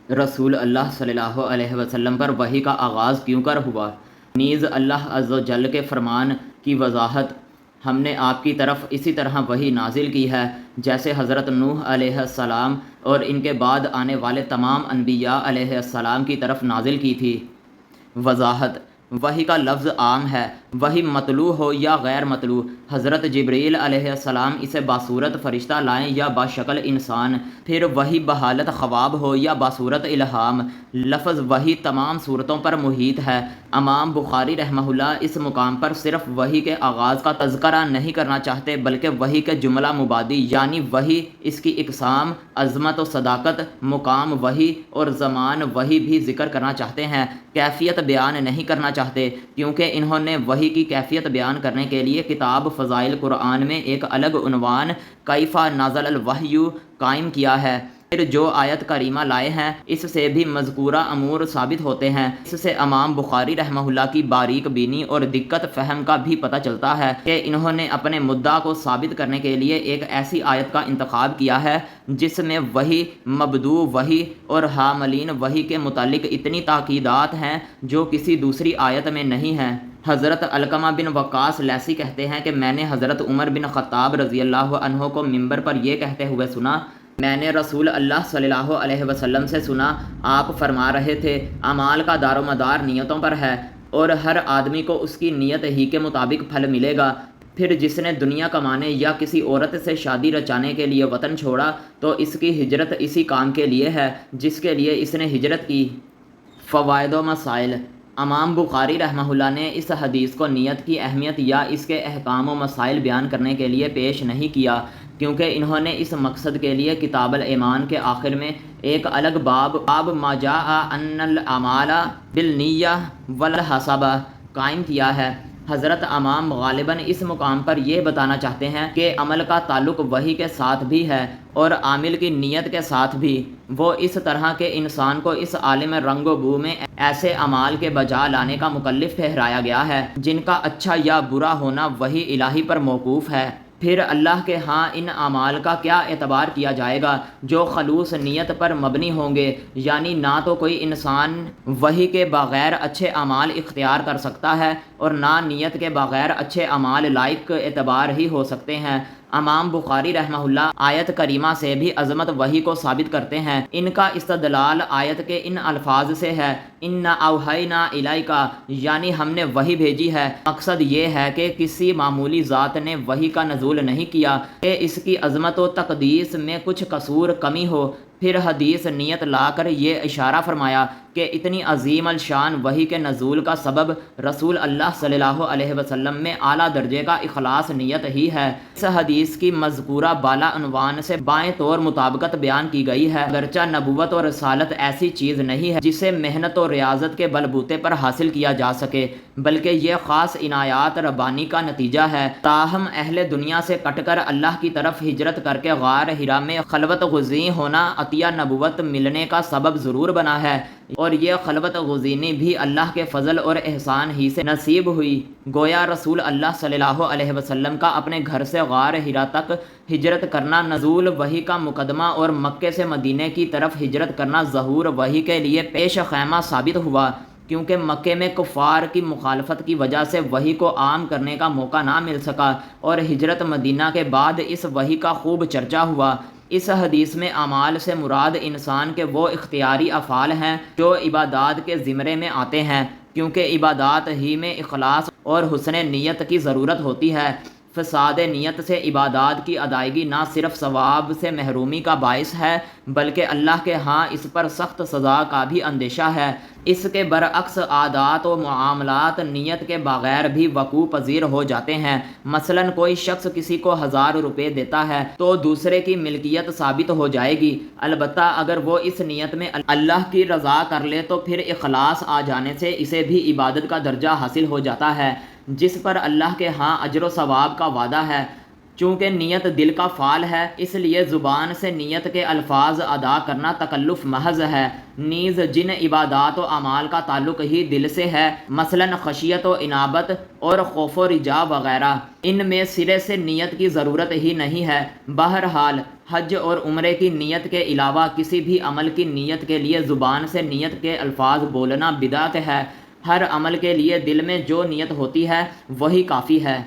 رسول اللہ صلی اللہ علیہ وسلم پر وحی کا آغاز کیوں کر ہوا؟ نیز اللہ عز و جل کے فرمان کی وضاحت: ہم نے آپ کی طرف اسی طرح وحی نازل کی ہے جیسے حضرت نوح علیہ السلام اور ان کے بعد آنے والے تمام انبیاء علیہ السلام کی طرف نازل کی تھی۔ وضاحت: وحی کا لفظ عام ہے، وحی مطلوع ہو یا غیر مطلوع۔ حضرت جبریل علیہ السلام اسے باصورت فرشتہ لائیں یا باشکل انسان، پھر وحی بحالت خواب ہو یا باصورت الہام، لفظ وحی تمام صورتوں پر محیط ہے۔ امام بخاری رحمہ اللہ اس مقام پر صرف وحی کے آغاز کا تذکرہ نہیں کرنا چاہتے بلکہ وحی کے جملہ مبادی یعنی وحی، اس کی اقسام، عظمت و صداقت، مقام وحی اور زمان وحی بھی ذکر کرنا چاہتے ہیں، کیفیت بیان نہیں کرنا چاہتے، کیونکہ انہوں نے وحی کی کیفیت بیان کرنے کے لیے کتاب فضائل قرآن میں ایک الگ عنوان کیف نزل الوحی قائم کیا ہے۔ پھر جو آیت کریمہ لائے ہیں اس سے بھی مذکورہ امور ثابت ہوتے ہیں۔ اس سے امام بخاری رحمہ اللہ کی باریک بینی اور دقت فہم کا بھی پتہ چلتا ہے کہ انہوں نے اپنے مدعا کو ثابت کرنے کے لیے ایک ایسی آیت کا انتخاب کیا ہے جس میں وحی، مبدوع وحی اور حاملین وحی کے متعلق اتنی تاکیدات ہیں جو کسی دوسری آیت میں نہیں ہیں۔ حضرت علقمہ بن وقاص لیثی کہتے ہیں کہ میں نے حضرت عمر بن خطاب رضی اللہ عنہ کو منبر پر یہ کہتے ہوئے سنا: میں نے رسول اللہ صلی اللہ علیہ وسلم سے سنا، آپ فرما رہے تھے اعمال کا دار و مدار نیتوں پر ہے اور ہر آدمی کو اس کی نیت ہی کے مطابق پھل ملے گا۔ پھر جس نے دنیا کمانے یا کسی عورت سے شادی رچانے کے لیے وطن چھوڑا تو اس کی ہجرت اسی کام کے لیے ہے جس کے لیے اس نے ہجرت کی۔ فوائد و مسائل: امام بخاری رحمہ اللہ نے اس حدیث کو نیت کی اہمیت یا اس کے احکام و مسائل بیان کرنے کے لیے پیش نہیں کیا، کیونکہ انہوں نے اس مقصد کے لیے کتاب الایمان کے آخر میں ایک الگ باب ما جاء ان الاعمال بالنیہ والحسب قائم کیا ہے۔ حضرت امام غالباً اس مقام پر یہ بتانا چاہتے ہیں کہ عمل کا تعلق وحی کے ساتھ بھی ہے اور عامل کی نیت کے ساتھ بھی۔ وہ اس طرح کے انسان کو اس عالم رنگ و بو میں ایسے اعمال کے بجا لانے کا مکلف ٹھہرایا گیا ہے جن کا اچھا یا برا ہونا وحی الہی پر موقوف ہے۔ پھر اللہ کے ہاں ان اعمال کا کیا اعتبار کیا جائے گا جو خلوص نیت پر مبنی ہوں گے، یعنی نہ تو کوئی انسان وحی کے بغیر اچھے اعمال اختیار کر سکتا ہے اور نہ نیت کے بغیر اچھے اعمال لائق اعتبار ہی ہو سکتے ہیں۔ امام بخاری رحمہ اللہ آیت کریمہ سے بھی عظمت وحی کو ثابت کرتے ہیں۔ ان کا استدلال آیت کے ان الفاظ سے ہے: اِنَّا أَوْحَيْنَا إِلَيْكَ، یعنی ہم نے وحی بھیجی ہے۔ مقصد یہ ہے کہ کسی معمولی ذات نے وحی کا نزول نہیں کیا کہ اس کی عظمت و تقدیس میں کچھ قصور کمی ہو۔ پھر حدیث نیت لا کر یہ اشارہ فرمایا کہ اتنی عظیم الشان وحی کے نزول کا سبب رسول اللہ صلی اللہ علیہ وسلم میں اعلیٰ درجے کا اخلاص نیت ہی ہے۔ اس حدیث کی مذکورہ بالا عنوان سے بائیں طور مطابقت بیان کی گئی ہے، اگرچہ نبوت اور رسالت ایسی چیز نہیں ہے جسے محنت و ریاضت کے بلبوتے پر حاصل کیا جا سکے، بلکہ یہ خاص عنایات ربانی کا نتیجہ ہے۔ تاہم اہل دنیا سے کٹ کر اللہ کی طرف ہجرت کر کے غار حرا میں خلوت گزین ہونا عطیہ نبوت ملنے کا سبب ضرور بنا ہے، اور یہ خلوت گزینی بھی اللہ کے فضل اور احسان ہی سے نصیب ہوئی۔ گویا رسول اللہ صلی اللہ علیہ وسلم کا اپنے گھر سے غار حرا تک ہجرت کرنا نزول وحی کا مقدمہ اور مکے سے مدینے کی طرف ہجرت کرنا ظہور وحی کے لیے پیش خیمہ ثابت ہوا، کیونکہ مکے میں کفار کی مخالفت کی وجہ سے وحی کو عام کرنے کا موقع نہ مل سکا، اور ہجرت مدینہ کے بعد اس وحی کا خوب چرچا ہوا۔ اس حدیث میں اعمال سے مراد انسان کے وہ اختیاری افعال ہیں جو عبادات کے زمرے میں آتے ہیں، کیونکہ عبادات ہی میں اخلاص اور حسن نیت کی ضرورت ہوتی ہے۔ فساد نیت سے عبادات کی ادائیگی نہ صرف ثواب سے محرومی کا باعث ہے بلکہ اللہ کے ہاں اس پر سخت سزا کا بھی اندیشہ ہے۔ اس کے برعکس عادات و معاملات نیت کے بغیر بھی وقوع پذیر ہو جاتے ہیں۔ مثلاً کوئی شخص کسی کو 1000 روپے دیتا ہے تو دوسرے کی ملکیت ثابت ہو جائے گی، البتہ اگر وہ اس نیت میں اللہ کی رضا کر لے تو پھر اخلاص آ جانے سے اسے بھی عبادت کا درجہ حاصل ہو جاتا ہے جس پر اللہ کے ہاں اجر و ثواب کا وعدہ ہے۔ چونکہ نیت دل کا فعال ہے اس لیے زبان سے نیت کے الفاظ ادا کرنا تکلف محض ہے۔ نیز جن عبادات و اعمال کا تعلق ہی دل سے ہے، مثلا خشیت و انابت اور خوف و رجا وغیرہ، ان میں سرے سے نیت کی ضرورت ہی نہیں ہے۔ بہرحال حج اور عمرے کی نیت کے علاوہ کسی بھی عمل کی نیت کے لیے زبان سے نیت کے الفاظ بولنا بدعت ہے۔ ہر عمل کے لیے دل میں جو نیت ہوتی ہے وہی کافی ہے۔